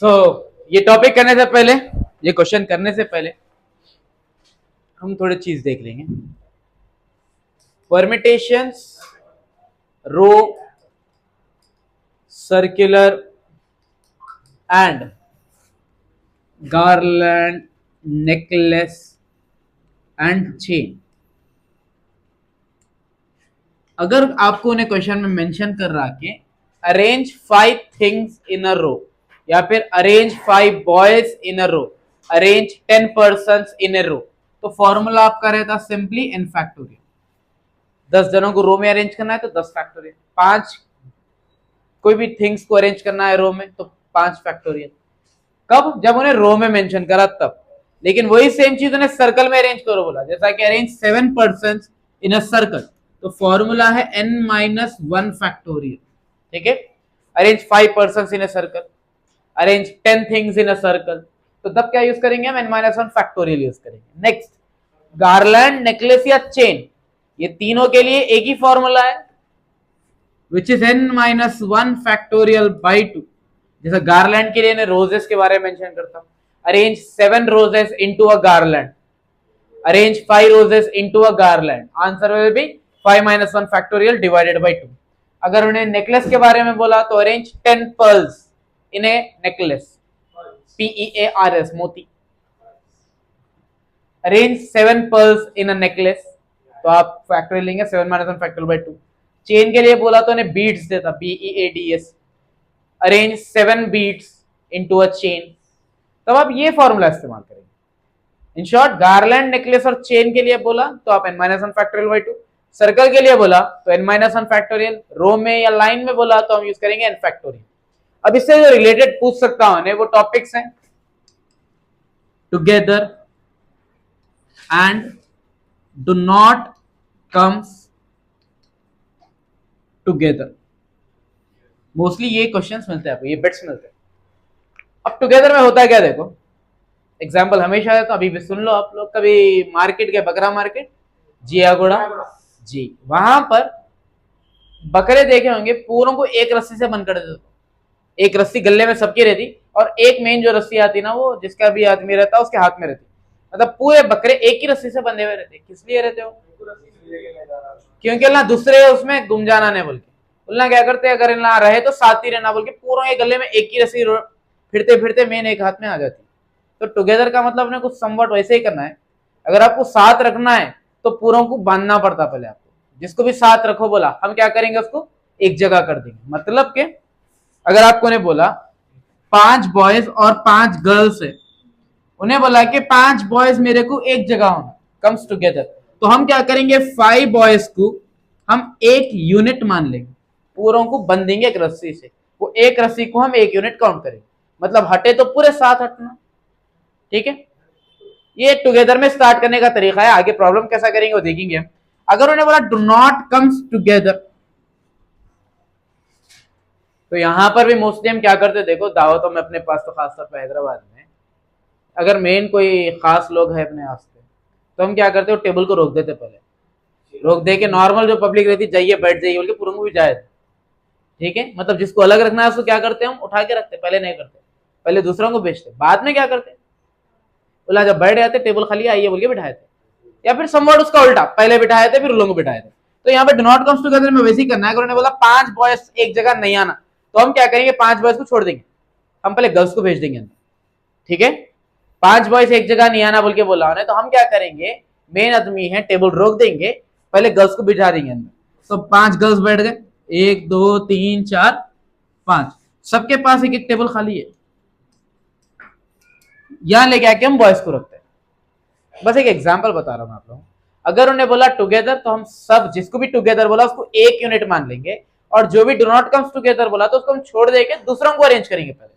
सो ये टॉपिक करने से पहले, ये क्वेश्चन करने से पहले हम थोड़ी चीज देख लेंगे। Permutations, row, circular and garland, necklace and chain. अगर आपको उन्हें क्वेश्चन में मेंशन कर रहा कि arrange 5 things in a row, या फिर arrange 5 boys in a row, arrange 10 persons in a row, तो फॉर्मूला आपका रहता सिंपली n फैक्टोरियल। 10 जनों को रो में अरेंज करना है तो 10 फैक्टोरियल, 5 कोई भी थिंग्स को अरेंज करना है रो में तो 5 फैक्टोरियल। कब? जब उन्हें रो में मेंशन करा तब। लेकिन वही सेम चीज उन्हें सर्कल में अरेंज करो बोला, जैसा कि arrange 7 persons in a circle, तो फॉर्मूला है n-1 फैक्टोरियल। ठीक है। Arrange 5 persons in a circle, arrange 10 things in a circle, तो तब क्या यूज करेंगे हम? n-1 फैक्टोरियल यूज करेंगे। नेक्स्ट, गार्लैंड, नेकलेस या चेन, ये तीनों के लिए एक ही फॉर्मूला है, which is n-1 factorial by 2। जैसे गार्लैंड के लिए मैं रोजेस के बारे में मेंशन करता हूं, arrange 7 roses into a garland, arrange 5 roses into a garland, answer will be 5-1 factorial divided by 2। अगर उन्हें नेकलेस के बारे में बोला तो अरेंज 10 पर्ल्स इन ए नेकलेस, PEARS, मोती। Arrange 7 pearls in a necklace, तो आप फैक्टोरियल लेंगे 7-1 फैक्टोरियल बाई 2। चेन के लिए बोला तो उन्हें बीड्स देता, BEADS, arrange 7 beads into a chain, तब आप ये फॉर्मूला इस्तेमाल करेंगे। इन शॉर्ट, गार्लैंड, नेकलेस और चेन के लिए बोला तो आप n-1 फैक्टोरियल बाई 2, सर्कल के लिए बोला तो n-1 फैक्टोरियल, रो में या लाइन में बोला तो हम यूज करेंगे n फैक्टोरियल। अब इससे जो रिलेटेड पूछ सकता हूं वो टॉपिक्स हैं together and do not comes together. Mostly ये क्वेश्चंस मिलते हैं आपको, ये बिट्स मिलते हैं। अब टुगेदर में होता है क्या, देखो एग्जाम्पल हमेशा है तो अभी भी सुन लो आप लोग। कभी मार्केट गए, बकरा मार्केट, जियागुड़ा जी, वहां पर बकरे देखे होंगे पूरों को एक रस्सी से बंद कर देते, एक रस्सी गले में सबकी रहती, और एक मेन जो रस्सी आती ना, वो जिसका भी आदमी रहता उसके हाथ में रहती। मतलब पूरे बकरे एक ही रस्सी से बंधे हुए रहते। किस लिए रहते हो? क्योंकि अल्लाह दूसरे उसमें गुम जाना नहीं बोल के, अल्लाह क्या करते, अगर अल्लाह रहे तो साथ ही रहना बोल के पूरों के गले में एक ही रस्सी फिरते फिरते मेन एक हाथ में आ जाती। तो टुगेदर का मतलब अपने कुछ समवट वैसे ही करना है। अगर आपको साथ रखना है तो पूरों को बांधना पड़ता पहले आपको। जिसको भी साथ रखो बोला, हम क्या करेंगे, उसको एक जगह कर देंगे। मतलब के अगर आपको ने बोला 5 बॉयज और 5 गर्ल्स है, उन्हें बोला कि 5 बॉयज मेरे को एक जगह होना, कम्स टुगेदर, तो हम क्या करेंगे, 5 बॉयज को हम एक यूनिट मान लेंगे, पूरों को बंधेंगे एक रस्सी से, वो एक रस्सी को हम एक यूनिट काउंट करेंगे। मतलब हटे तो पूरे साथ हटना। ठीक है, ये टुगेदर में स्टार्ट करने का तरीका है। आगे प्रॉब्लम कैसा करेंगे वो देखेंगे हम। अगर उन्हें बोला डू नॉट कम्स टुगेदर, तो यहां पर भी मोस्टली हम क्या करते, देखो दावतों में अपने पास, तो खासतौर पर हैदराबाद में अगर मेन कोई खास लोग है अपने वास्ते, तो हम क्या करते हो, टेबल को रोक देते, पहले रोक दे के नॉर्मल जो पब्लिक रहती जाइए बैठ जाइए बोल के पूरों को भी जाए। ठीक है, मतलब जिसको अलग रखना है उसको क्या करते हैं, हम उठा के रखते, पहले नहीं करते, पहले दूसरों को बेचते, बाद में क्या करते, बोला जब बैठ जाते टेबल खाली आइए बोल के बिठाए थे, या फिर समवर्ड उसका उल्टा, पहले बिठाए थे फिर उन लोगों को बिठाए थे। तो यहाँ पे डू नॉट कम्स टुगेदर में वैसे ही करना है। अगर उन्होंने बोला 5 बॉयज एक जगह नहीं आना, तो हम क्या करेंगे, 5 बॉयज को छोड़ देंगे, हम पहले गर्ल्स को भेज देंगे। ठीक है, 5 बॉयज एक जगह नहीं आना बोल के बोला उन्हें, तो हम क्या करेंगे, मेन आदमी है टेबल रोक देंगे, पहले गर्ल्स को बिठा देंगे अंदर। तो 5 गर्ल्स बैठ गए, 1 2 3 4 5, सबके पास एक एक टेबल खाली है, यहां लेके आके हम बॉयज को रखते हैं। बस एक एग्जांपल बता रहा हूं आप लोगों को। अगर उन्हें बोला टुगेदर, तो हम सब जिसको भी टुगेदर बोला उसको एक यूनिट मान लेंगे, और जो भी डू नॉट कम्स टुगेदर बोला तो उसको हम छोड़ देके दूसरों को अरेंज करेंगे पहले,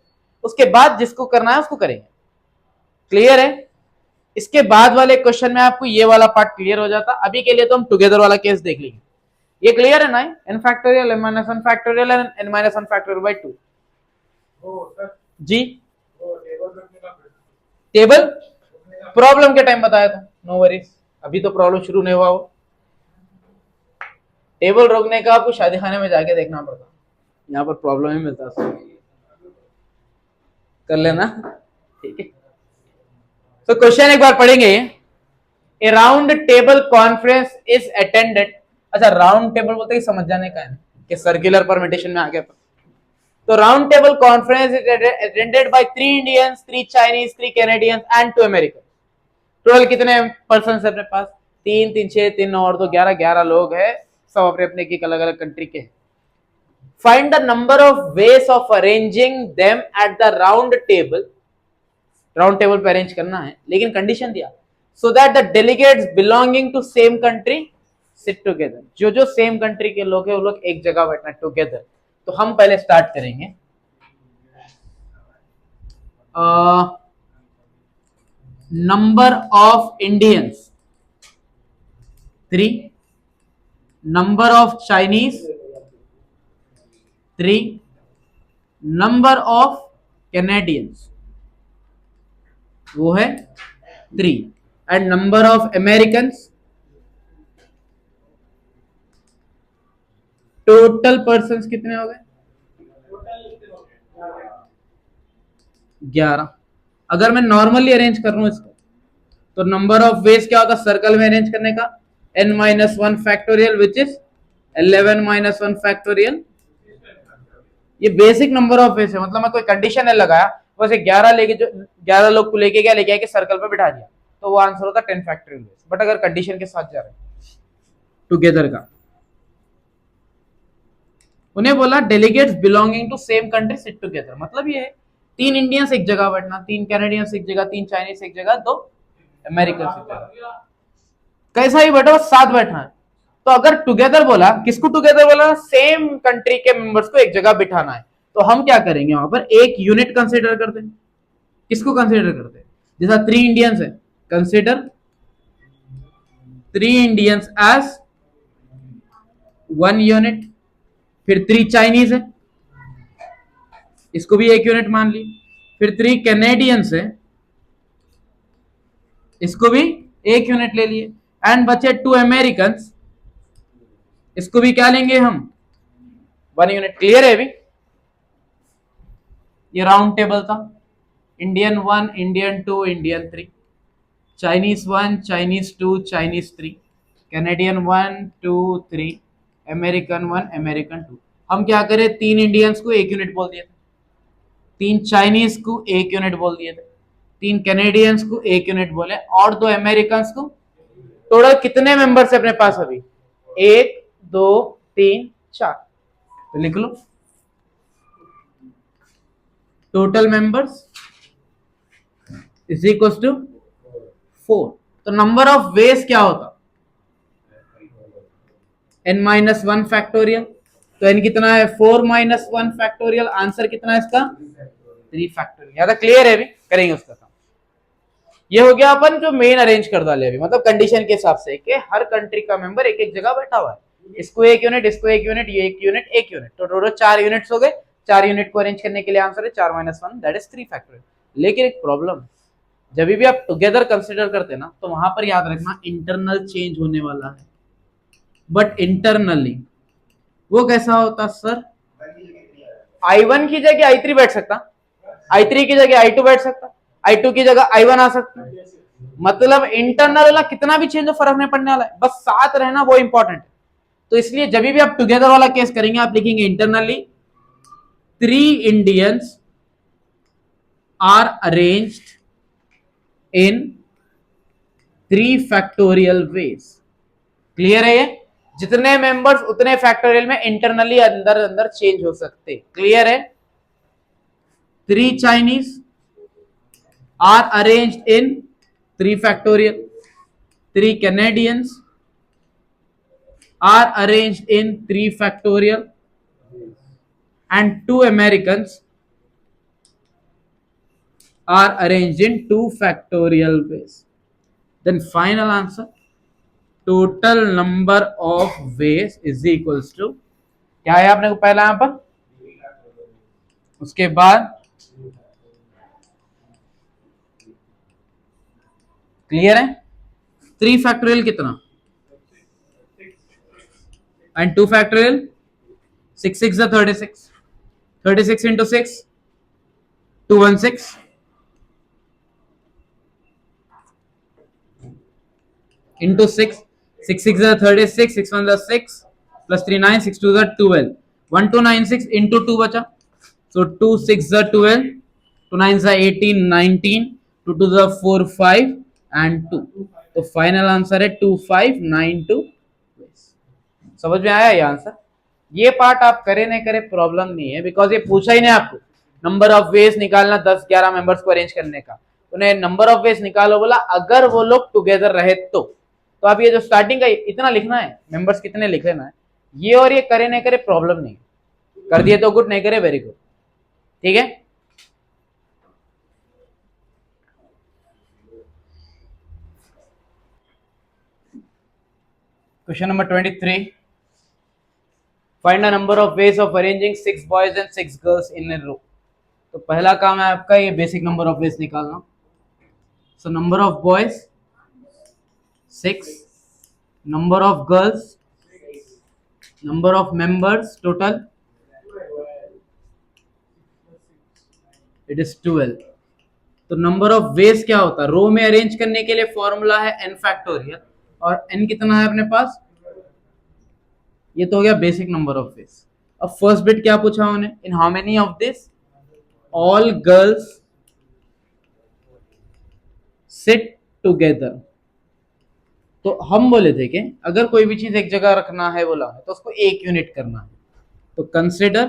उसके बाद जिसको करना है उसको करेंगे। क्लियर है? इसके बाद वाले क्वेश्चन में आपको ये वाला पार्ट क्लियर हो जाता। अभी के लिए तो हम टुगेदर वाला केस देख लेंगे। ये क्लियर है ना? n factorial, n-1 factorial and n-1 factorial by 2 जी। टेबल प्रॉब्लम के टाइम बताया था, नो वरीज, अभी तो प्रॉब्लम शुरू नहीं हुआ हो। टेबल रोकने का आपको शादी खाने में जाके देखना पड़ता, यहाँ पर प्रॉब्लम ही मिलता है। कर लेना, ठीक है। तो क्वेश्चन एक बार पढ़ेंगे। A round table conference is attended. अच्छा, राउंड टेबल बोलते ही समझ जाने का है कि सर्कुलर परमिटेशन में आ गया। तो round table conference is attended by 3 Indians, 3 Chinese, 3 Canadians and 2 American. Total कितने पर्सन है अपने पास? 3 3 6 3 और 2 11, 11 लोग हैं, सब अपने अपने की अलग अलग कंट्री के। Find the number of ways of arranging them at the round table. Round table पे अरेंज करना है, लेकिन कंडीशन दिया, so that the delegates belonging to same country sit together. जो जो सेम कंट्री के लोग हैं वो लोग एक जगह बैठना टुगेदर। तो हम पहले स्टार्ट करेंगे। Number of Indians 3, number of Chinese 3, number of Canadians वो है 3, and number of American. Total persons कितने हो गए? 11। अगर मैं नॉर्मली अरेंज कर रहा हूं इसको, तो नंबर ऑफ वेज क्या होगा सर्कल में अरेंज करने का? n-1 factorial which is 11-1 factorial. ये बेसिक नंबर ऑफ वेज है, मतलब मैं कोई कंडीशन नहीं लगाया, बस 11 लेके, जो 11 लोग को लेके गया, लेके आके सर्कल पे बिठा दिया, तो वो आंसर होता 10 फैक्टोरियल वेज। बट अगर कंडीशन के साथ जा रहे हैं टुगेदर का, उन्हें बोला delegates belonging to same country sit together, मतलब ये है 3 इंडियंस एक जगह बैठना, 3 कैनेडियंस एक जगह, 3 चाइनीज एक जगह, 2 अमेरिकन एक जगह, कैसा ही बैठा, साथ बैठना है। तो अगर टुगेदर बोला, किसको टुगेदर बोला? सेम कंट्री के मेंबर्स को एक जगह बिठाना है। तो हम क्या करेंगे वहां पर? एक यूनिट कंसीडर करते हैं। किसको कंसीडर करते हैं? जैसा 3 इंडियंस है, कंसीडर 3 इंडियंस एज 1 यूनिट। फिर 3 चाइनीज है, इसको भी एक यूनिट मान ली। फिर 3 कैनेडियंस है, इसको भी एक यूनिट ले लिए। एंड बचे 2 अमेरिकन, इसको भी क्या लेंगे हम? 1 यूनिट। क्लियर है अभी? ये राउंड टेबल था। Indian 1, Indian 2, Indian 3, Chinese 1, Chinese 2, Chinese 3, Canadian 1 2 3, American 1, American 2। हम क्या करें? 3 इंडियंस को एक यूनिट बोल दिए थे, 3 चाइनीज को एक यूनिट बोल दिए थे, 3 कैनेडियंस को एक यूनिट बोले, और 2 अमेरिकन को। टोटल कितने मेंबर्स है अपने पास अभी? 1 2 3 4। तो लिख लो total members is equal to 4। तो नंबर ऑफ वेज क्या होता? n-1 factorial. तो n कितना है? 4-1 फैक्टोरियल। आंसर कितना है इसका? 3 फैक्टोरियल। ज्यादा क्लियर है? अभी करेंगे उसका काम। ये हो गया अपन जो मेन अरेंज कर डाले अभी, मतलब कंडीशन के हिसाब से कि हर कंट्री का मेंबर एक एक जगह बैठा हुआ है, इसको एक यूनिट, इसको एक यूनिट, ये एक यूनिट, एक यूनिट, तो टोटल 4 यूनिट्स हो गए। 4 यूनिट को अरेंज करने के लिए आंसर है 4-1 दैट इज 3 फैक्टोरियल। लेकिन एक प्रॉब्लम, जब भी आप टुगेदर कंसिडर करते हैं ना, तो वहां पर याद रखना इंटरनल चेंज होने वाला है। बट इंटरनली वो कैसा होता सर? i1 की जगह i3 बैठ सकता, i3 की जगह i2 बैठ सकता, i2 की जगह i1 आ सकता। मतलब इंटरनल वाला कितना भी चेंज हो फर्क नहीं पड़ने वाला है, बस साथ रहना वो इंपॉर्टेंट है। तो इसलिए जब भी आप टुगेदर वाला केस करेंगे, आप लिखेंगे internally 3 Indians are arranged in 3 factorial ways. Clear है? ये जितने मेंबर्स उतने फैक्टोरियल में इंटरनली अंदर अंदर चेंज हो सकते। क्लियर है? 3 Chinese are arranged in 3 factorial, 3 Canadians are arranged in 3 factorial, and 2 Americans are arranged in 2 factorial ways. Then final answer, total number of ways is equals to क्या है आपने को पहला यहां पर, उसके बाद क्लियर है? 3 फैक्टोरियल कितना and 2 factorial 6 6 36, 36 into 6 216 into 6, 6 6 are 36, 6 1 are 6 plus 3 9, 6 2 are 12, 1296 into 2 बचा, so 2 6 are 12, 2 9 are 18, 19, 2 2 are 4 5 and 2, तो फाइनल आंसर है 2592। समझ में आया ये आंसर? ये पार्ट आप करे नहीं करे प्रॉब्लम नहीं है, बिकॉज ये पूछा ही नहीं आपको नंबर ऑफ वेज निकालना 10-11 मेंबर्स को अरेंज करने का, उन्हें नंबर ऑफ वेज निकालो बोला अगर वो लोग टुगेदर रहे तो आप ये जो स्टार्टिंग का इतना लिखना है मेंबर्स कितने लिख लेना है, ये और ये करे नहीं करे प्रॉब्लम नहीं, कर दिए तो गुड, नहीं करे वेरी गुड, ठीक है। Question number 23, find the number of ways of arranging 6 boys and 6 girls in a row. तो पहला काम है आपका ये बेसिक नंबर ऑफ वेज निकालना। सो number of boys 6, number of girls, number of members total it is 12। तो number of ways क्या होता है, रो में अरेंज करने के लिए फॉर्मूला है n फैक्टोरियल, और n कितना है अपने पास, ये तो हो गया बेसिक नंबर ऑफ वेज। अब फर्स्ट बिट क्या पूछा उन्होंने, इन how many of this all girls sit together. तो हम बोले थे कि अगर कोई भी चीज एक जगह रखना है बोला है तो उसको एक यूनिट करना है, तो कंसिडर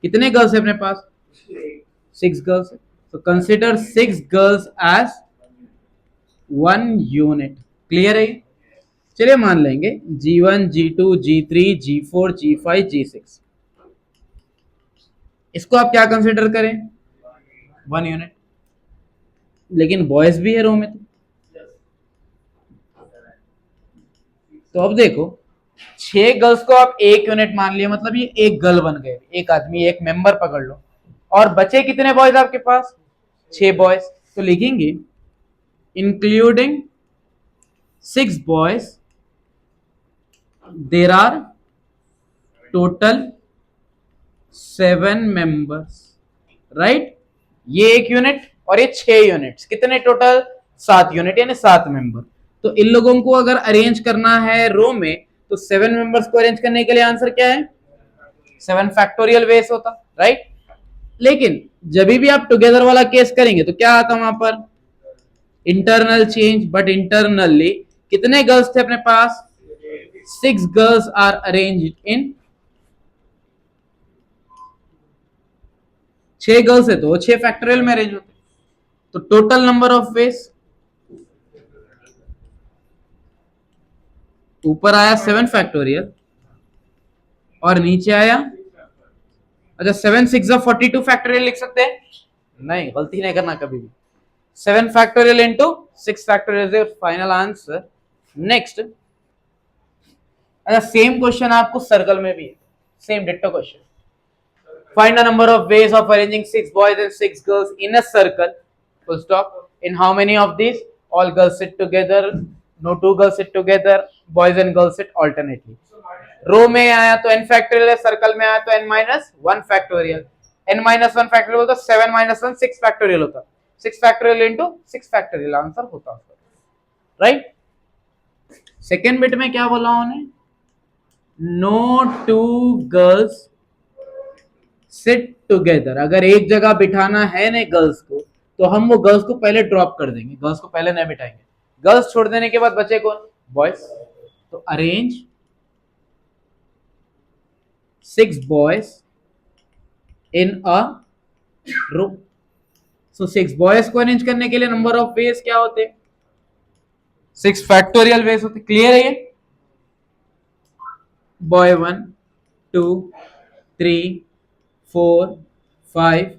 कितने गर्ल्स है अपने पास, 6 गर्ल्स है, तो consider 6 girls as 1 unit. Clear है? चलिए मान लेंगे G1 G2 G3 G4 G5 G6, इसको आप क्या कंसिडर करें, 1 यूनिट, लेकिन बॉयज भी है रो में, तो अब देखो 6 गर्ल्स को आप एक यूनिट मान लिया, मतलब ये एक गर्ल बन गए, एक आदमी एक मेंबर पकड़ लो, और बचे कितने बॉयज आपके पास, 6 बॉयज, तो लिखेंगे including 6 boys there are total 7 members, right. ये एक यूनिट और ये 6 यूनिट्स, कितने टोटल, 7 यूनिट यानी 7 मेंबर। तो इन लोगों को अगर अरेंज करना है रो में तो 7 मेंबर्स को अरेंज करने के लिए आंसर क्या है, 7 फैक्टोरियल वेज होता, राइट। लेकिन जब भी आप टुगेदर वाला केस करेंगे तो क्या आता वहां पर, इंटरनल चेंज, बट इंटरनली कितने गर्ल्स थे अपने पास, 6 girls are arranged in, 6 girls है तो 6 फैक्टोरियल में अरेंज होते, तो टोटल नंबर ऑफ वेज ऊपर आया 7 फैक्टोरियल और नीचे आया, अच्छा 7 6 42 फैक्टोरियल लिख सकते हैं, नहीं गलती नहीं करना कभी भी, 7 factorial into 6 factorial is final answer. Next, अच्छा सेम क्वेश्चन आपको सर्कल में भी है, same ditto question, find the number of ways of arranging 6 boys and 6 girls in a circle, full stop, in how many of this all girls sit together, no 2 girls sit together, boys and girls sit alternately. Row में आया तो n factorial है, circle में आया तो n minus 1 factorial, n minus 1 factorial होता, 7 minus 1 6 factorial होता, 6 factorial into 6 factorial answer होता, राइट। सेकेंड बिट में क्या बोला उन्होंने, नो 2 गर्ल्स सिट टुगेदर, अगर एक जगह बिठाना है ना गर्ल्स को तो हम वो गर्ल्स को पहले ड्रॉप कर देंगे, गर्ल्स को पहले नहीं बिठाएंगे, गर्ल्स छोड़ देने के बाद बचे कौन, बॉयज, तो arrange 6 boys in a row। so 6 boys को अरेंज करने के लिए नंबर ऑफ वेज क्या होते, 6 फैक्टोरियल वेज होते। क्लियर है ये, बॉय 1 2 3 4 5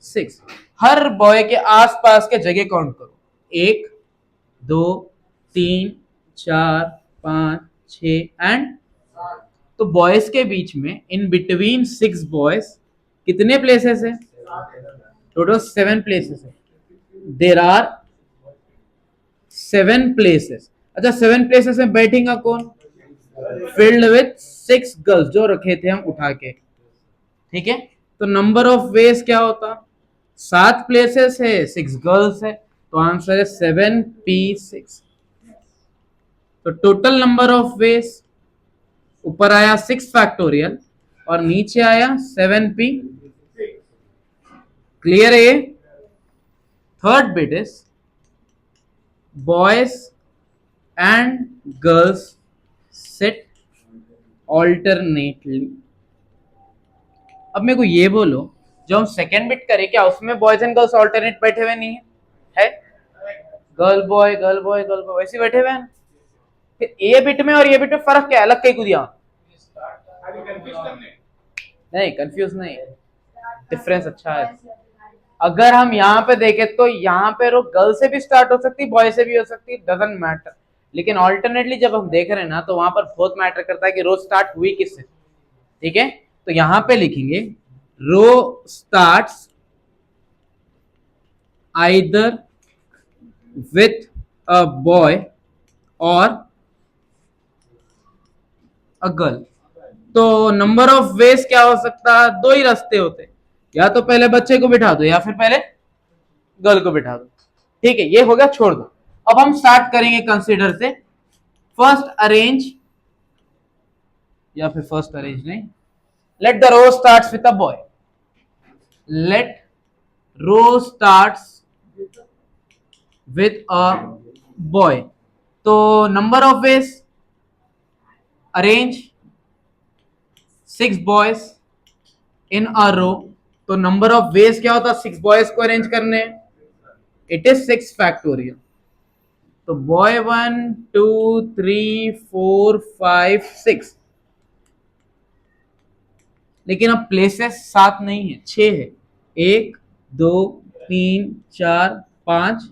6, हर बॉय के आसपास के जगह काउंट करो, 1 2 3 4 5 6 एंड, तो बॉयज के बीच में इन बिटवीन 6 बॉयज कितने प्लेसेस है, टोटल 7 प्लेसेस है, देर आर 7 प्लेसेस। अच्छा 7 प्लेसेस में बैठेगा कौन, फिल्ड विथ 6 गर्ल्स जो रखे थे हम उठा के, ठीक है। तो नंबर ऑफ वेज क्या होता, 7 प्लेसेस है, 6 गर्ल्स है, तो आंसर है 7p6। तो टोटल नंबर ऑफ वेज ऊपर आया 6 फैक्टोरियल और नीचे आया 7p। क्लियर है ये? Third bit is boys and girls sit alternately. अब मेरे को ये बोलो, जो हम सेकेंड बिट करें क्या उसमें बॉयज एंड गर्ल्स ऑल्टरनेट बैठे हुए नहीं है? Girl boy girl boy girl boy वैसे बैठे हुए हैं। फिर ए बिट में और ये बिट में फर्क क्या है? अलग कहीं को दिया? नहीं, कंफ्यूज नहीं, डिफरेंस अच्छा है। अगर हम यहाँ पे देखें तो यहाँ पे रो गर्ल से भी स्टार्ट हो सकती, बॉय से भी हो सकती, डजंट मैटर। लेकिन ऑल्टरनेटली जब हम देख रहे हैं ना तो वहां पर बहुत मैटर करता है कि रो स्टार्ट हुई किससे। ठीक है, तो यहां पे लिखेंगे row starts either with a boy और अ गर्ल। तो नंबर ऑफ वेज क्या हो सकता है? दो ही रास्ते होते, या तो पहले बच्चे को बिठा दो या फिर पहले गर्ल को बिठा दो। ठीक है, ये हो गया, छोड़ दो। अब हम स्टार्ट करेंगे कंसीडर से। फर्स्ट अरेंज, या फिर फर्स्ट अरेंज नहीं, let the row starts with a boy. Let row starts with a boy. तो number of ways arrange 6 boys in a row. तो नंबर ऑफ वेज क्या होता है 6 बॉयज को अरेंज करने? It is 6 factorial. तो boy 1 2 3 4 5 6। लेकिन अब प्लेसेस 7 नहीं है, 6 है। 1 2 3 4 5,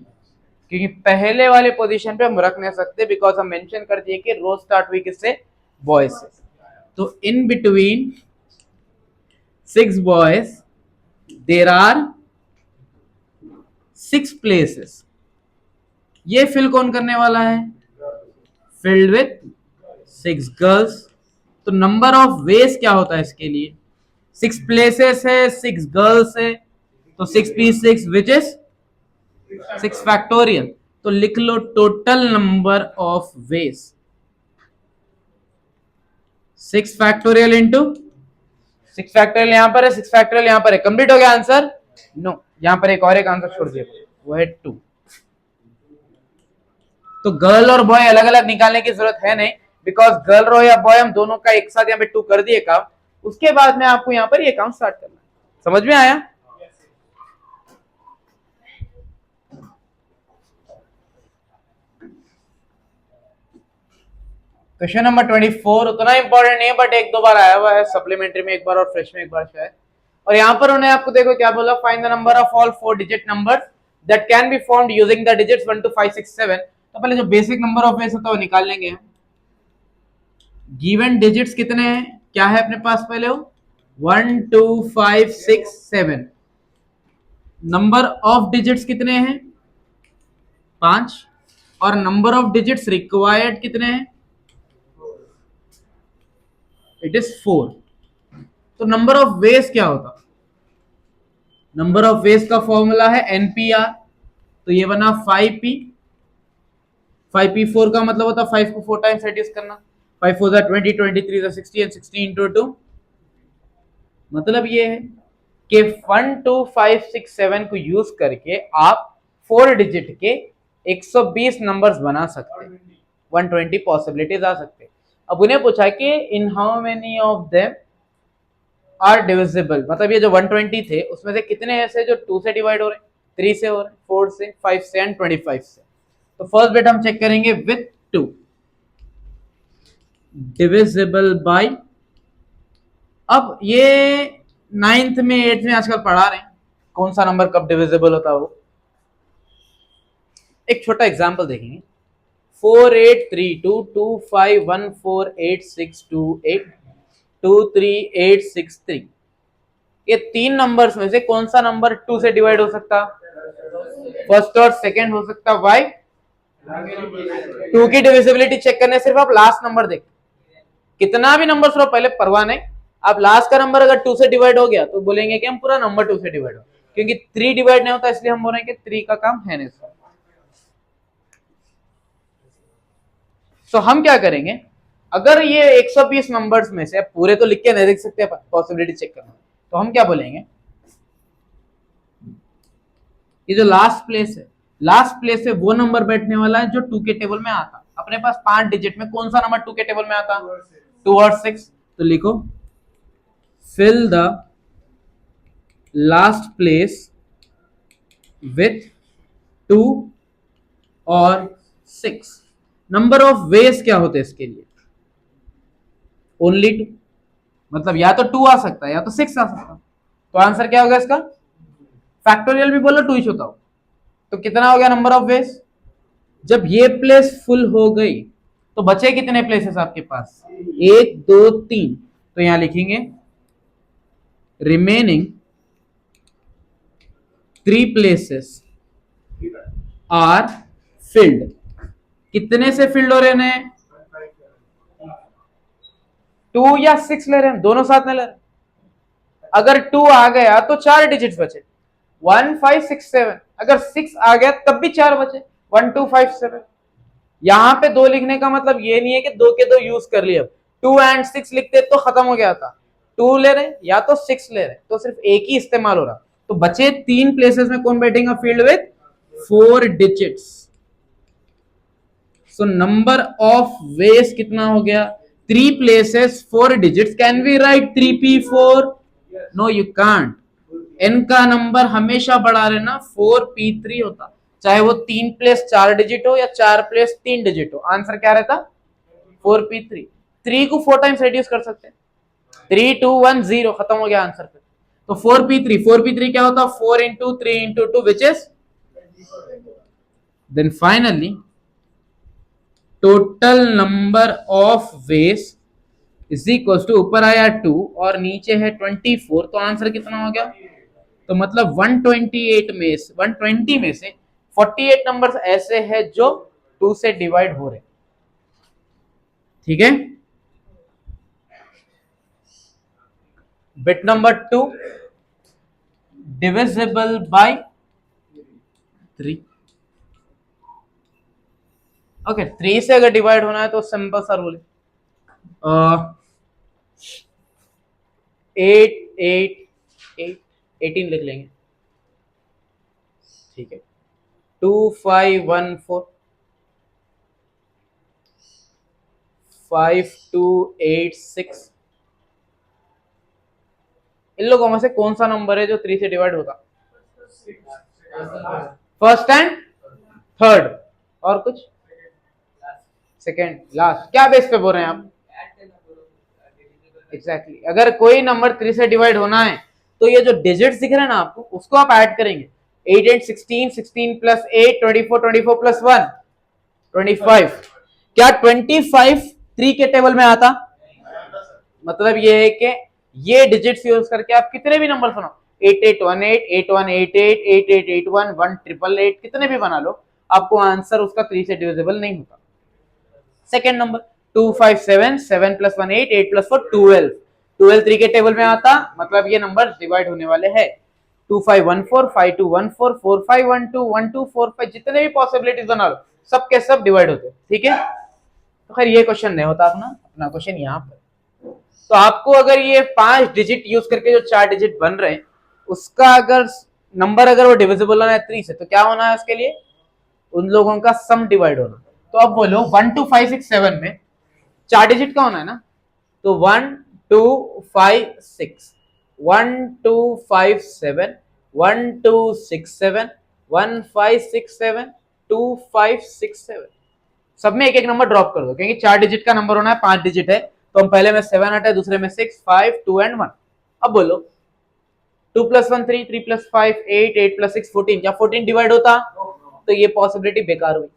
क्योंकि पहले वाले पोजीशन पे हम रख नहीं सकते बिकॉज हम मेंशन कर दिए कि रो स्टार्ट हुई किससे? बॉयज से। तो in between 6 boys there are 6 places. ये फिल कौन करने वाला है? Filled with 6 girls. तो नंबर ऑफ वेज क्या होता है इसके लिए? 6 प्लेसेस है, 6 गर्ल्स है, तो 6p6 विच इज 6 फैक्टोरियल। तो लिख लो total number of ways 6 factorial into 6 factorial यहां पर है, 6 फैक्टोरियल यहां पर है। कंप्लीट हो गया आंसर? नो, यहां पर एक और एक आंसर छोड़ दिया, वो है 2। तो गर्ल और बॉय अलग अलग निकालने की जरूरत है नहीं, बिकॉज गर्ल रो या बॉय हम दोनों का एक साथ यहाँ पे 2 कर दिए काम। उसके बाद में आपको यहाँ पर ये काम स्टार्ट करना है। समझ में आया? क्वेश्चन नंबर 24 उतना इंपॉर्टेंट नहीं है, बट एक दो बार आया हुआ है, सप्लीमेंट्री में एक बार और फ्रेश में एक बार शायद। और यहाँ पर उन्हें आपको देखो क्या बोला, find the number of all 4 digit numbers that can be formed using the digits 1 2 5 6 7। तो पहले जो बेसिक नंबर ऑफ वेज होता है वो निकाल लेंगे हम। गिवन डिजिट्स कितने हैं, क्या है अपने पास? पहले वो 1 2 5 6 7। नंबर ऑफ डिजिट्स कितने हैं? 5। और नंबर ऑफ डिजिट्स रिक्वायर्ड कितने हैं? It is 4। तो नंबर ऑफ वेज क्या होता? नंबर ऑफ वेज का फॉर्मूला है एनपीआर। तो ये बना 5p। 5p4 का मतलब होता है 5 को 4 टाइम्स रिड्यूस करना। 5 4 20 23 60 एंड 16 into 2। मतलब ये है कि 1 2 5 6 7 को यूज करके आप 4 डिजिट के 120 नंबर्स बना सकते हैं। 120 पॉसिबिलिटीज आ सकते हैं। अब उन्हें पूछा कि in how many of them are divisible, मतलब ये जो 120 थे उसमें से कितने ऐसे जो 2 से डिवाइड हो रहे हैं, 3 से हो रहे हैं, 4 से, 5 से एंड 25 से। तो फर्स्ट बिट हम चेक करेंगे विथ 2 डिविजिबल बाय। अब ये 9th में 8th में आजकल पढ़ा रहे हैं कौन सा नंबर कब डिविजिबल होता है वो। एक छोटा एग्जांपल देखेंगे। 4 8 3 2 2 5 1 4 8 6 2 8 2 3 8 6 3। ये 3 नंबर्स में से कौन सा नंबर 2 से डिवाइड हो सकता? फर्स्ट और सेकंड हो सकता। वाई? 2 की डिविजिबिलिटी चेक करने सिर्फ आप लास्ट नंबर देख, कितना भी नंबर पहले परवाह नहीं, आप लास्ट का नंबर अगर 2 से डिवाइड हो गया तो बोलेंगे कि हम पूरा नंबर 2 से डिवाइड हो। क्योंकि 3 डिवाइड नहीं होता, इसलिए हम बोल रहे हैं कि 3 का काम है नहीं। तो हम क्या करेंगे, अगर ये 120 नंबर्स में से, पूरे तो लिख के नहीं देख सकते, पॉसिबिलिटी चेक करना, तो हम क्या बोलेंगे, ये जो लास्ट प्लेस है, लास्ट प्लेस है वो नंबर बैठने वाला है जो 2 के टेबल में आता। अपने पास 5 डिजिट में कौन सा नंबर 2 के टेबल में आता, 2 और 6। तो लिखो fill the last place with 2 और 6। नंबर ऑफ वेज क्या होते हैं इसके लिए, ओनली 2, मतलब या तो 2 आ सकता है या तो 6 आ सकता है। तो आंसर क्या होगा इसका, फैक्टोरियल भी बोलो 2 ही होता हो, तो कितना हो गया नंबर ऑफ वेज। जब ये प्लेस फुल हो गई तो बचे कितने प्लेसेस आपके पास, 1 2 3। तो यहां लिखेंगे रिमेनिंग 3 प्लेसेस आर फिल्ड। कितने से फिल्ड हो रहे हैं, 2 या 6 ले रहे हैं, दोनों साथ में ले रहे हैं। अगर 2 आ गया तो 4 डिजिट बचे, 1 5 6 7। अगर 6 आ गया तब भी 4 बचे, 1 2 5 7। यहां पे 2 लिखने का मतलब ये नहीं है कि 2 के 2 यूज कर लिए, अब 2 एंड 6 लिखते तो खत्म हो गया था। 2 ले रहे या तो 6 ले रहे, तो सिर्फ एक ही इस्तेमाल हो रहा। तो बचे 3 प्लेसेस में कौन बैठेगा filled with 4 digits. So number of ways कितना हो गया, 3 places 4 digits। Can we write 3p4? No you can't. n का नंबर हमेशा बढ़ा रहना 4p3 होता, चाहे वो 3 प्लेस 4 डिजिट हो या 4 प्लेस 3 डिजिट हो, आंसर क्या रहता 4p3। 3 को 4 टाइम्स रिड्यूस कर सकते हैं, 3 2 1 0, खत्म हो गया आंसर पे। तो 4p3 क्या होता, 4 into 3 into 2 which is, then finally total number of ways is equal to, ऊपर आया 2 और नीचे है 24, तो आंसर कितना हो गया। तो मतलब 120 में से 48 नंबर्स ऐसे हैं जो 2 से डिवाइड हो रहे। ठीक है, bit number 2 divisible by 3। Okay, 3 से अगर डिवाइड होना है तो सिंपल सा रूल है, 8 8 8 18 लिख लेंगे। ठीक है, 2 5 1 4 5 2 8 6। इन लोगों में से कौन सा नंबर है जो 3 से डिवाइड होता, फर्स्ट एंड थर्ड, और कुछ सेकेंड लास्ट। क्या बेस पे बोल रहे हैं आप, एग्जैक्टली अगर कोई नंबर 3 से डिवाइड होना है तो ये जो डिजिट्स दिख रहे हैं ना आपको, उसको आप ऐड करेंगे। 8 8 16 16 प्लस 8 24 24 प्लस 1 25। क्या 25 3 के टेबल में आता, मतलब ये है कि ये डिजिट्स यूज करके आप कितने भी नंबर सुनो, 8818 8188 8881 1888, कितने भी बना लो, आपको आंसर उसका 3 से डिविजिबल नहीं होता। सेकेंड नंबर 257 7 प्लस 1 8 8 प्लस 4 12 12 3 के टेबल में आता, मतलब ये नंबर डिवाइड होने वाले हैं। 2514 5214 4512 1245, जितने भी पॉसिबिलिटीज बना लो सब के सब डिवाइड होते, ठीक है। तो खैर ये क्वेश्चन नहीं होता अपना क्वेश्चन यहाँ पर। तो आपको अगर ये 5 डिजिट यूज करके जो 4 डिजिट बन रहे हैं, उसका अगर नंबर अगर वो डिविजिबल होना है 3 से, तो क्या होना है उसके लिए, उन लोगों का सम डिवाइड होना। तो अब बोलो 1 2 5 6 7 में 4 डिजिट का होना है ना, तो 1 2 5 6 1 2 5 7 1 2 6 7 1 5 6 7 2 5 6 7, सब में एक एक नंबर ड्रॉप कर दो, क्योंकि 4 डिजिट का नंबर होना है, 5 डिजिट है, तो हम पहले में 7 हटा है, दूसरे में 6 5 2 एंड 1। अब बोलो 2 प्लस 1 3 3 प्लस 5 8 8 प्लस 6 14, क्या 14 डिवाइड होता, तो ये पॉसिबिलिटी बेकार हुई।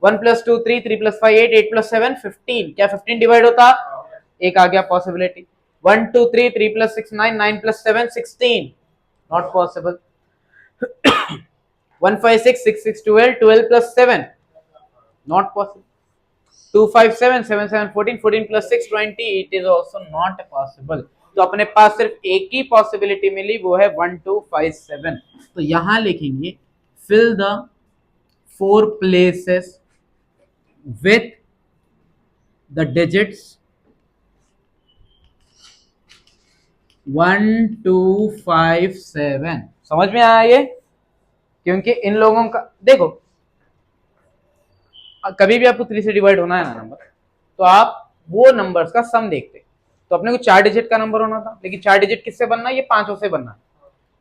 1 प्लस 2 3 3 प्लस 5 8 8 प्लस 7 15, क्या 15 डिवाइड होता, एक आ गया possibility. 1 2 3 3 plus 6 9 9 plus 7 16, not possible. 1 5 6 6 6 12 12 plus 7, not possible. 2 5 7 7 7 14 14 plus 6 20, it is also not possible। तो अपने पास सिर्फ एक ही पॉसिबिलिटी मिली, वो है 1257। तो यहां लिखेंगे fill the 4 places with the digits 1257। समझ में आया ये? क्योंकि इन लोगों का देखो, कभी भी आपको 3 से डिवाइड होना है ना नंबर, तो आप वो नंबर्स का सम देखते। तो अपने को 4 डिजिट का नंबर होना था, लेकिन 4 डिजिट किससे बनना है? ये 5 से बनना है।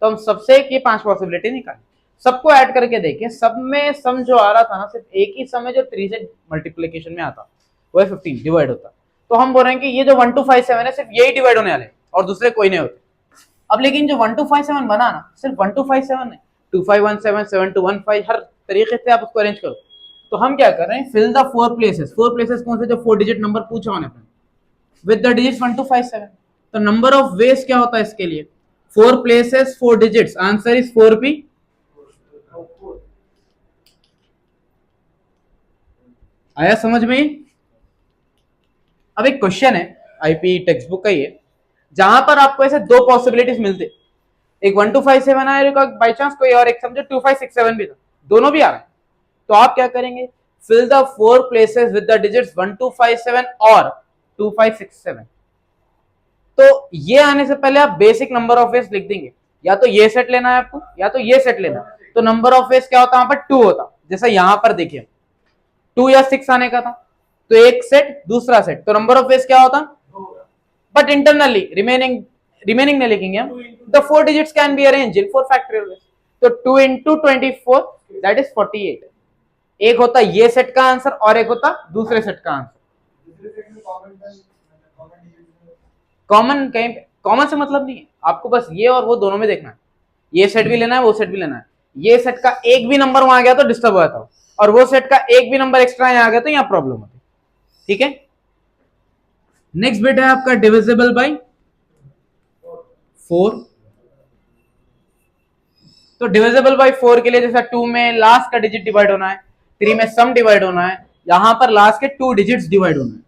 तो हम सबसे ये 5 पॉसिबिलिटी निकाले, सबको ऐड करके देखे, सब में सम जो आ रहा था ना, सिर्फ एक ही सम है जो 3 से मल्टीप्लीकेशन में आता, वो है 15 डिवाइड होता। तो हम बोल रहे हैं कि ये जो 1257 है, सिर्फ यही डिवाइड होने वाले और दूसरे कोई नहीं होते। अब लेकिन जो 1257 बना ना, सिर्फ 1257 नहीं, 2517, 7215, हर तरीके से आप उसको अरेंज करो। तो हम क्या कर रहे हैं, फिल द 4 प्लेसेस। 4 प्लेसेस कौन से? जो 4 डिजिट नंबर पूछा उन्हें विद द डिजिट्स 1257। तो नंबर ऑफ वेज क्या होता है इसके लिए? 4 places 4 digits, answer is 4p। आया समझ में? अब एक क्वेश्चन है, आईपी टेक्स्ट बुक का ही है, जहां पर आपको ऐसे 2 पॉसिबिलिटीज मिलते, एक 1257 आया बाई चांस, कोई और एक समझो 2567 भी था, दोनों भी आ रहे हैं। तो आप क्या करेंगे, fill the 4 places with the digits 1257 और 2567। तो ये आने से पहले आप बेसिक नंबर ऑफ वेज लिख देंगे, या तो ये सेट लेना है आपको, या तो ये सेट लेना है। तो नंबर ऑफ वेज क्या होता है? वहां पर 2 होता, जैसा यहां पर देखिए 2 या 6 आने का था, तो एक सेट दूसरा सेट, तो नंबर ऑफ वेज क्या होता? बट इंटरनली रिमेनिंग नहीं लिखेंगे हम, the 4 digits can be arranged in 4 factorial veg. तो 2 into 24 दैट इज 48। एक होता ये सेट का आंसर और एक होता दूसरे सेट का आंसर। कॉमन कहीं कॉमन से मतलब नहीं है आपको, बस ये और वो दोनों में देखना है, ये सेट भी लेना है, वो सेट भी लेना है। ये सेट का एक भी नंबर वहां गया तो डिस्टर्ब हो जाता है, और वो सेट का एक भी नंबर एक्स्ट्रा यहाँ आ गया तो यहाँ प्रॉब्लम होती है। ठीक है, नेक्स्ट बिट है आपका डिविजिबल बाय 4। तो डिविजिबल बाय 4 के लिए जैसा 2 में लास्ट का डिजिट डिवाइड होना है, 3 में सम डिवाइड होना है, यहां पर लास्ट के 2 डिजिट्स डिवाइड होना है।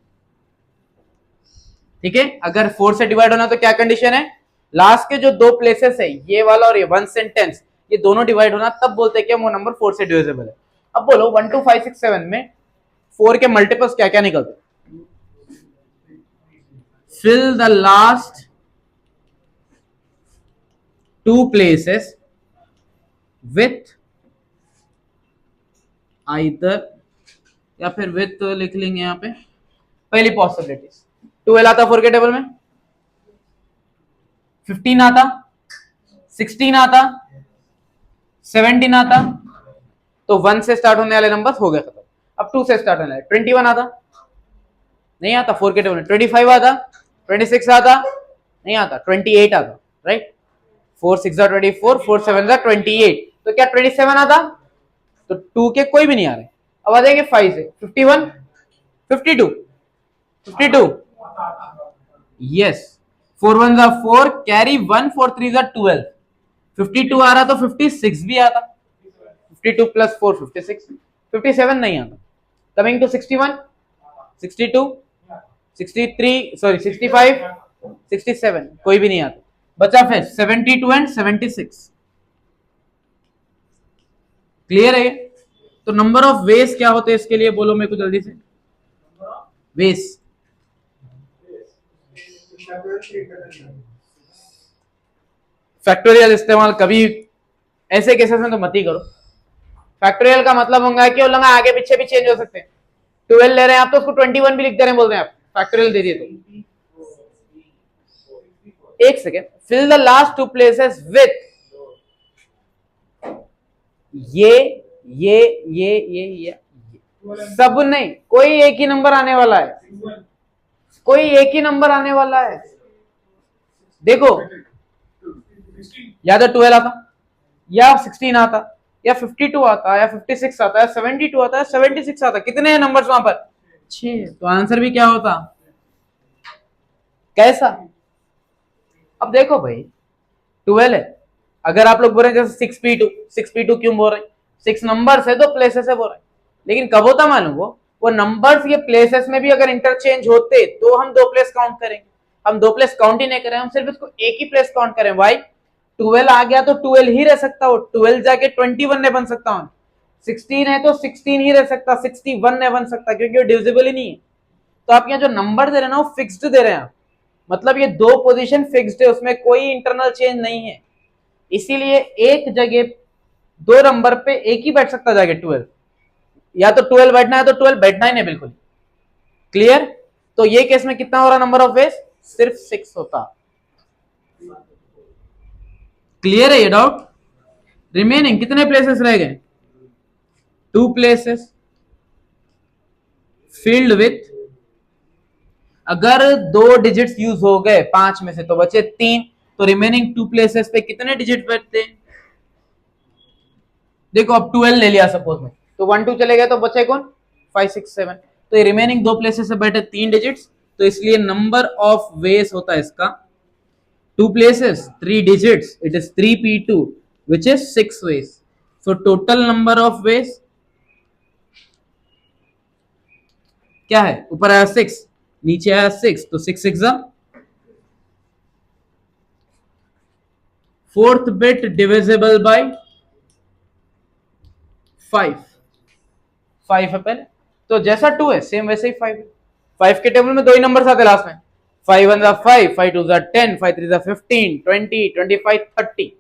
ठीक है, अगर 4 से डिवाइड होना तो क्या कंडीशन है? लास्ट के जो 2 प्लेसेस है, ये वाला और ये 1 सेंटेंस, ये दोनों डिवाइड होना, तब बोलते हैं कि वो नंबर 4 से डिविजिबल है। अब बोलो 12567 में 4 के मल्टीपल्स क्या क्या निकलते? Fill the last 2 places with either, या फिर विथ लिख लेंगे यहां पे पहली पॉसिबिलिटीज। 12 आता 4 के टेबल में, 15 आता, 16 आता, 17 आता, तो 1 से स्टार्ट होने वाले नंबर हो गए खत्म। अब 2 से स्टार्ट होने वाले, 21 आता, नहीं आता 4 के टेबल में, 25 आता, 26 आता, नहीं आता, 28 आता, राइट? 4 6 24, 4 7 28, तो क्या 27 आता? तो 2 के कोई भी नहीं आ रहे। अब आ जाएंगे 5 से, 51, 52, 52, यस, 4 1 4, कैरी 1, 4 3 12, 52 आ रहा तो 56 भी आता, 52 प्लस 4 56, 57 नहीं आता। कमिंग टू 61, 62, 63, सॉरी 65, 67, कोई भी नहीं आता। बचा फिर 72 एंड 76। क्लियर है? तो नंबर ऑफ वेज क्या होते हैं इसके लिए, बोलो मेरे को जल्दी से। वेज फैक्टोरियल इस्तेमाल कभी ऐसे केसेस में तो मत ही करो। फैक्टोरियल का मतलब होगा कि वो लोग आगे पीछे भी चेंज हो सकते हैं। 12 ले रहे हैं आप तो उसको 21 भी लिख दे रहे हैं, बोल रहे हैं आप फैक्टोरियल दे दिए तो। एक second, fill the last 2 places with ये सब नहीं, कोई एक ही नंबर आने वाला है, कोई एक ही नंबर आने वाला है। देखो, या तो 12 आता, या 16 आता, या 52 आता, या 56 आता, या 72 आता, या 76 आता। कितने हैं नंबर्स वहां पर? 6। तो आंसर भी क्या होता? कैसा? अब देखो भाई 12 है, अगर आप लोग बोल रहे हैं जैसे 6p2 क्यों बोल रहे हैं? 6 नंबर्स है, 2 प्लेसेस है बोल रहे हैं, लेकिन कब होता मालूम? वो नंबर्स ये प्लेसेस में भी अगर इंटरचेंज होते तो हम 2 प्लेस काउंट करेंगे, हम 2 प्लेस काउंट ही नहीं करें, हम सिर्फ इसको एक ही प्लेस काउंट करें। वाई 12 आ गया तो 12 ही रह सकता हो, 12 जाके 21 नहीं बन सकता हूं, 16 है तो 16 ही रह सकता, 61 नहीं बन सकता क्योंकि वो डिविजिबल ही नहीं है। तो आप यहाँ जो नंबर दे रहे हैं ना वो फिक्स्ड दे रहे हैं, मतलब ये 2 पोजीशन फिक्स्ड है, उसमें कोई इंटरनल चेंज नहीं है, इसीलिए एक जगह 2 नंबर पे एक ही बैठ सकता जाके 12, या तो 12 बैठना है तो 12 बैठना ही नहीं बिल्कुल। क्लियर? तो ये केस में कितना हो रहा नंबर ऑफ वेज? सिर्फ 6 होता। क्लियर है ये डाउट? रिमेनिंग कितने प्लेसेस रह गए? 2 प्लेसेस फिल्ड विथ, अगर 2 डिजिट्स यूज हो गए 5 में से तो बचे 3, तो रिमेनिंग 2 प्लेसेस पे कितने डिजिट बैठते हैं? देखो अब 12 ले लिया सपोज में, तो 1 2 चले गए तो बचे कौन? 5 6 7, तो ये रिमेनिंग 2 प्लेसेस से बैठे 3 डिजिट्स, तो इसलिए नंबर ऑफ वेज होता है इसका 2 places 3 digits, it is 3p2 which is 6 ways. So total number of ways क्या है? ऊपर आया 6, नीचे आया 6, तो 6 6 फोर्थ बिट डिविजिबल बाय 5, 5 है पहले, तो जैसा 2 है सेम वैसे ही 5 है। 5 के टेबल में 2 ही नंबर आते लास्ट में, 5 1 5, 5 2 10, 5 3 15, 20, 25, 30,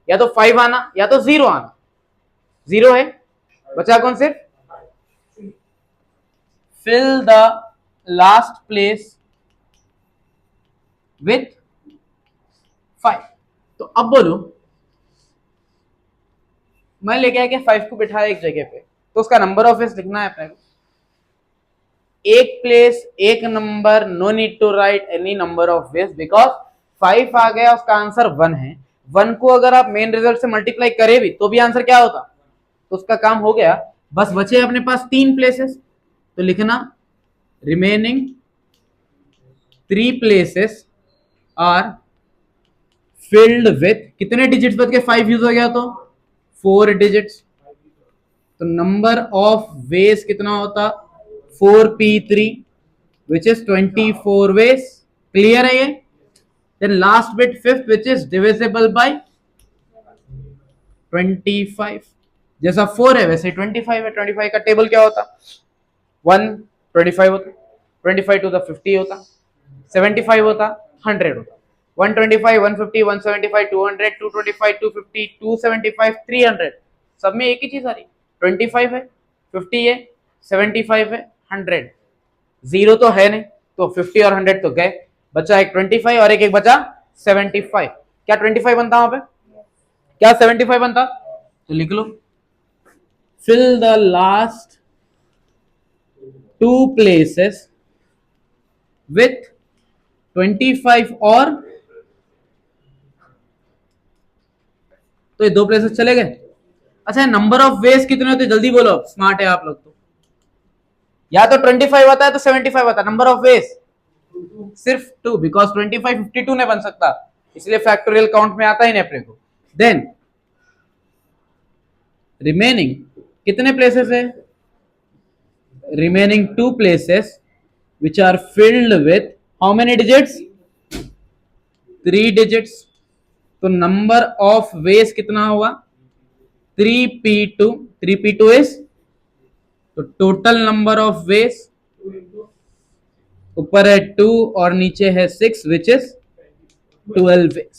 या तो 5 आना या तो 0 आना, 0 है, बचा कौन? सिर्फ fill the last place with 5। तो अब बोलो, मैं लेके आया कि 5 को बिठाया एक जगह पे, तो उसका नंबर ऑफ वेज लिखना है अपने को, एक प्लेस एक number, no need to write any number of ways, because 5 आ गया, उसका आंसर 1 है, 1 को अगर आप मेन रिजल्ट से मल्टीप्लाई करे भी तो भी आंसर क्या होता? तो उसका काम हो गया। बस बचे अपने पास 3 प्लेसेस, तो लिखना remaining 3 places are filled with, कितने डिजिट्स बच के 5 यूज हो गया तो 4 डिजिट्स, तो नंबर ऑफ वेज कितना होता? 4p3 which is 24 ways। Clear है ये? Then last bit fifth which is divisible by 25, जैसा 4 है वैसे 25 है, 25 का टेबल क्या होता? 1 25 होता, 25 टू द 50 होता, 75 होता, 100 होता, 125 150 175 200 225 250 275 300, सब में एक ही चीज आ रही, 25 है, 50 है, 75 है, 100, 0 तो है नहीं, तो 50 और 100 तो गए, बचा एक 25 और एक बचा 75। क्या 25 बनता वहां पे? क्या 75 बनता? तो लिख लो, fill the last 2 places with 25 और, तो ये 2 प्लेसेस चले गए। अच्छा, नंबर ऑफ वेज कितने होते? जल्दी बोलो, स्मार्ट है आप लोग तो। या तो 25 आता है तो 75 आता है, नंबर ऑफ वेज सिर्फ 2, बिकॉज 25 52 नहीं बन सकता, इसलिए फैक्टोरियल काउंट में आता ही नहीं अपने को। देन रिमेनिंग कितने प्लेसेस है? Remaining 2 places which are filled with how many digits? 3 digits, तो नंबर ऑफ वेज कितना हुआ? 3p2, 3p2 is, तो टोटल नंबर ऑफ वेज ऊपर है 2 और नीचे है 6 which is 12 वेज।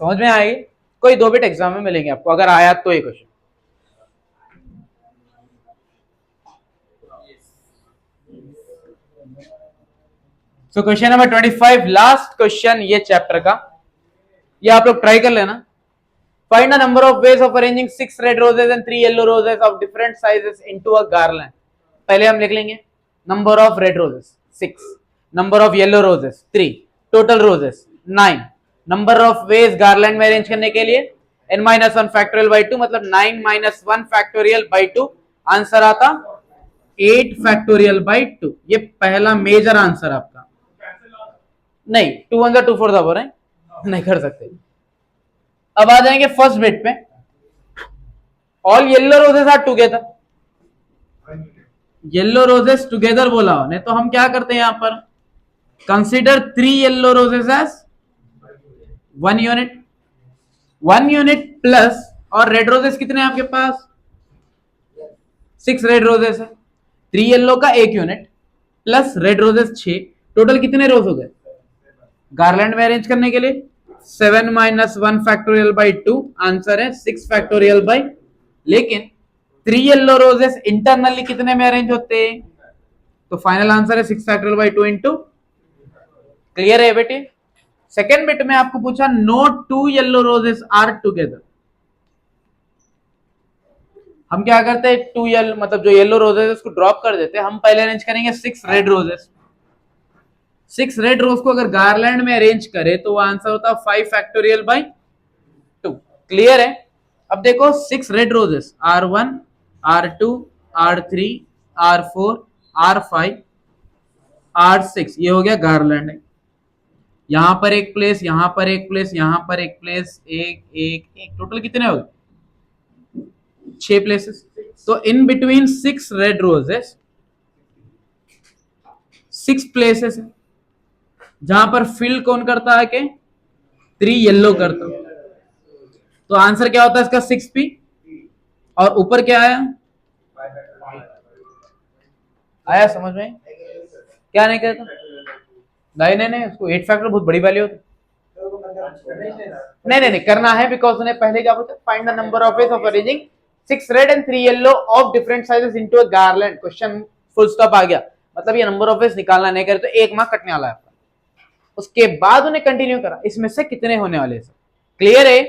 समझ में आएगी? कोई 2 बिट एग्जाम में मिलेंगे आपको, अगर आया तो ये question. So question number 25, last question ये चैप्टर का, ये आप लोग ट्राई कर लेना। Find the number of ways of arranging 6 red roses and 3 yellow roses of different sizes into a garland. पहले हम लिख लेंगे number of red roses 6, number of yellow roses 3, total roses 9, number of veg garland में arrange करने के लिए n-1 factorial by 2, मतलब 9 - 1 factorial by 2, answer आता 8 फैक्टोरियल बाई 2। ये पहला मेजर आंसर आपका। नहीं, 2 1 2 4 बोल रहे हैं, नहीं कर सकते। अब आ जाएंगे फर्स्ट बिट पे, all yellow roses are together, yellow roses together बोला, नहीं तो हम क्या करते हैं यहां पर consider 3 yellow roses as 1 unit, 1 unit plus, और रेड रोजेस कितने हैं आपके पास? 6 रेड रोजेस है। 3 येलो का 1 unit plus red roses 6, total कितने रोज हो गए गार्लैंड में अरेंज करने के लिए? 7 माइनस 1 फैक्टोरियल बाई 2, आंसर है 6 फैक्टोरियल बाई। लेकिन 3 येलो रोजेस इंटरनली कितने में अरेंज होते हैं? तो फाइनल आंसर है 6 फैक्टोरियल बाई 2 इंटू। क्लियर है बेटे? सेकेंड बिट में आपको पूछा no 2 yellow roses are together. हम क्या करते हैं, 2 येलो मतलब जो येलो रोजेस है उसको ड्रॉप कर देते हैं, हम पहले अरेंज करेंगे 6 रेड रोजेस। 6 रेड रोज को अगर गार्लैंड में अरेंज करें तो आंसर होता 5 फैक्टोरियल बाई 2। क्लियर है? अब देखो 6 red roses R1, R2, R3, R4, R5, R6, ये हो गया गार्लैंड। यहां पर एक प्लेस, यहां पर एक प्लेस, यहां पर एक प्लेस, एक एक एक, टोटल कितने हो गए? 6 प्लेसेस। तो in between 6 red roses 6 places है जहां पर फिल कौन करता है के 3 येलो करता। तो आंसर क्या होता है इसका 6p, और ऊपर क्या आया? आया समझ में? क्या नहीं कहता? नहीं नहीं नहीं, उसको 8 फैक्टर बहुत बड़ी वैल्यू होती। नहीं नहीं नहीं करना है, बिकॉज उन्हें पहले क्या बोलते, find the number of ways of arranging 6 red and 3 yellow of different sizes into a garland. Question full stop आ गया, मतलब ये नंबर ऑफ वेज निकालना नहीं करे तो 1 मार्क कटने वाला है आपका। उसके बाद उन्हें कंटिन्यू करा, इसमें से कितने होने वाले हैं? क्लियर है?